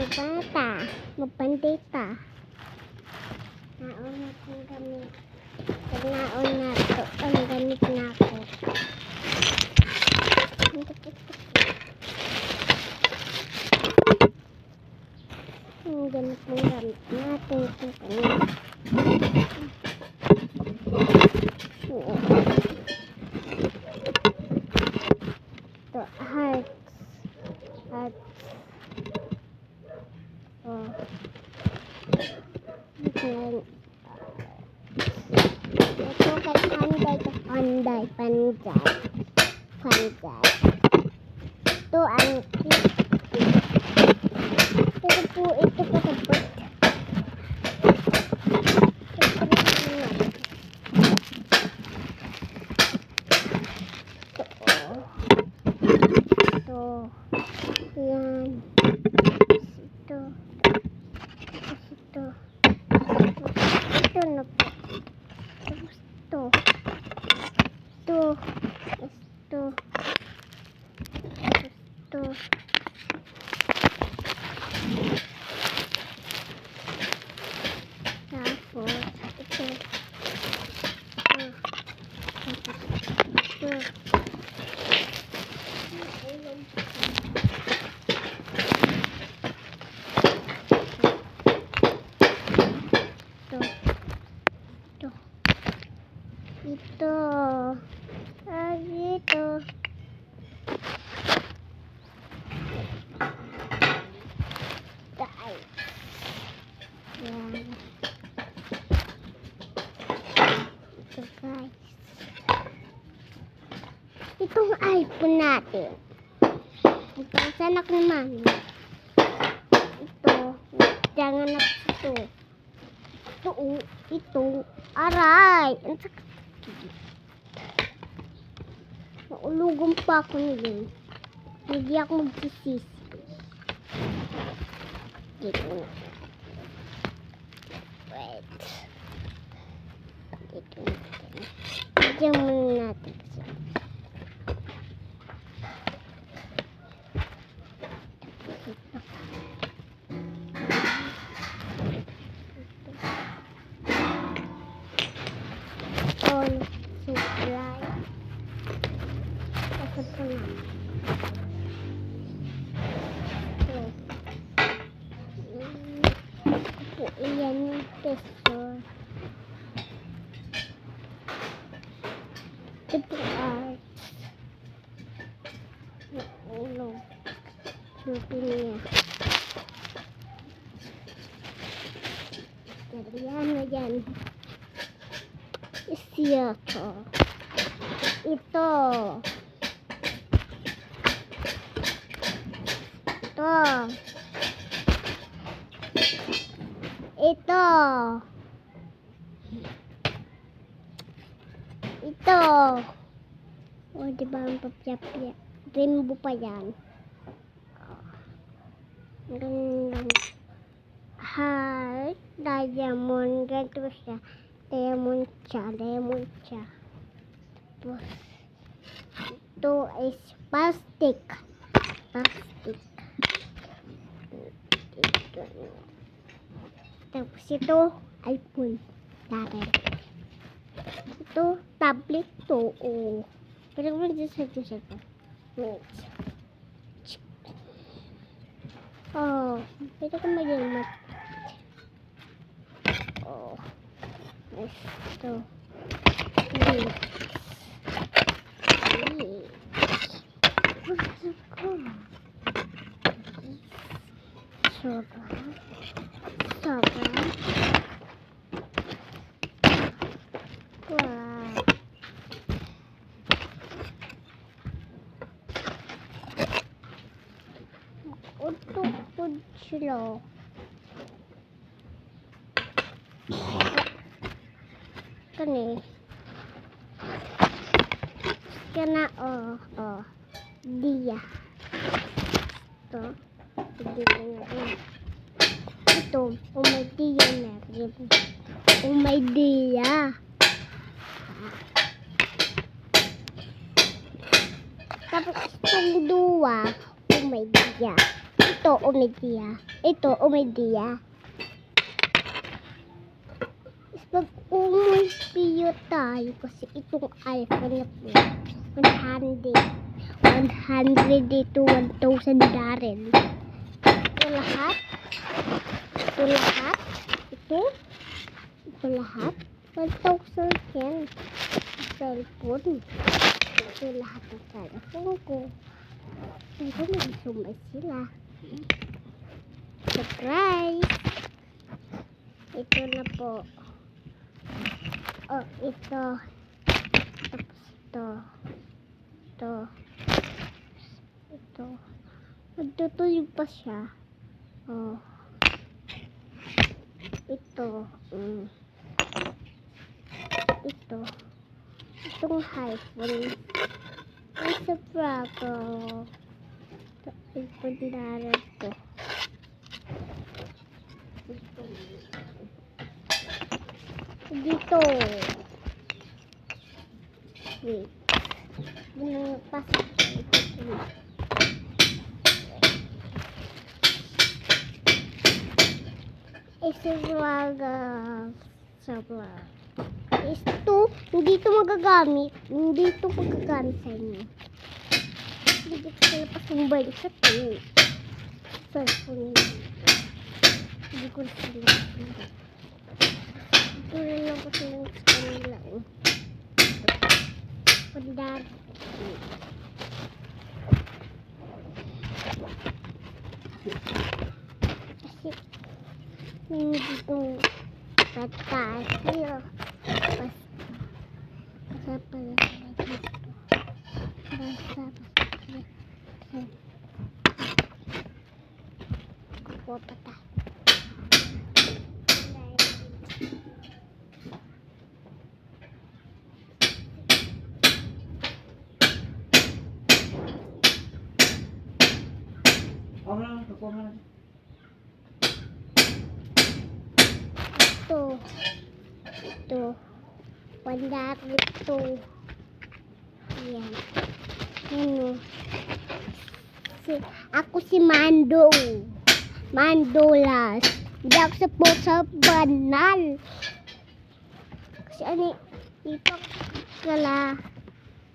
bata, magpandita. Naon na kong gamit. Pag naon na ito, ang gamit na ako. Ang gamit ng gamit natin. Ito hearts. Hearts. Oh. Yan. Ito kay Panday. Panday. Ito ang ito po kasabot. Ito. Yan. Ito. Ito na po. Tapos ito. Ito. Ito. Yan. Ito guys. Itong iPhone natin. Ipagsan ako naman. Ito. Jangan na ito. Ito. Aray. Ang sakit. Naulugong pa ako nila. Hindi ako magsisisi. Dito. Wait. Dito natin. Diyan muna natin siya. On supply. Tapos ko na. Po, iyan yung peso. Ito art. Ulo. Suti niya. Yan na yan. Siya ko. Ito. Oh, diba ang papya-pya? Rainbow pa yan. Ganun. Heart, diamond, ganito siya. Lemon siya. Tapos, ito is plastic. Tapos ito, iPhone. Ito, tablet to. Oh. Pero kung siya ito. Wait. Oh, pwede ko mag-ilmat. Oh. Ito. Sobra. Wow. Utuk sila. Kani. Kana dia. Ito, may dia na. May dia. Tapos itong dua, may dia. Ito, umidya. Ito, umidya. Mag-umidya tayo kasi itong iPhone na po. 100 dito, 1,000 darren. Ito lahat. Ito lahat. Ito lahat. 1,000 yan. Cellphone. Ito lahat ng cellphone ko. Ito mag-sumay sila. Surprise! Ito na po. Oh, ito. Tapos ito. Ito. Magtutuyog pa siya. Oh. Ito. Ito. Itong iPhone. Ay, sa prato. Ito, iPhone na ito. Dito. Wait. Pasok. Ito, hindi ito magagamit. Hindi ito magagamit sa inyo. Hindi ko sila pasumbay sa ito. Cellphone nila. Hindi ko sila pasumbay. Ito na lang ko sila sa kanila. Pandar. Kasi hindi itong patasyo. Basta pala dito. Basta. Kuha pa tayo. Ito. Pandar ito. Ayan. Ano? Ako si Mando. Mandolas. Hindi ako sa banal. Kasi ano, dito kala.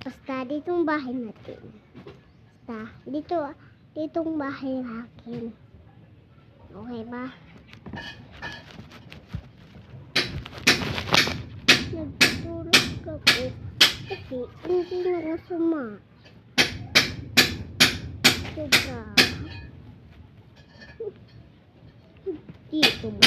Basta ditong bahay natin. Basta ditong bahay natin. Okay ba? Nagtulog ako. Kasi hindi na masama. Sobra. Dito mo.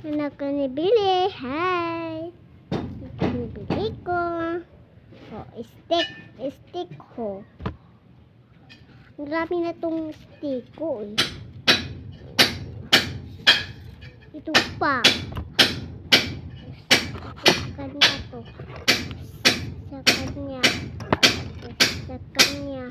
Anak ko nabili. Hi! Ito nabili ko. Oh, stick ko. Ang dami na tong stick ko eh. Ito pa. Sa kanya to. Sa kanya.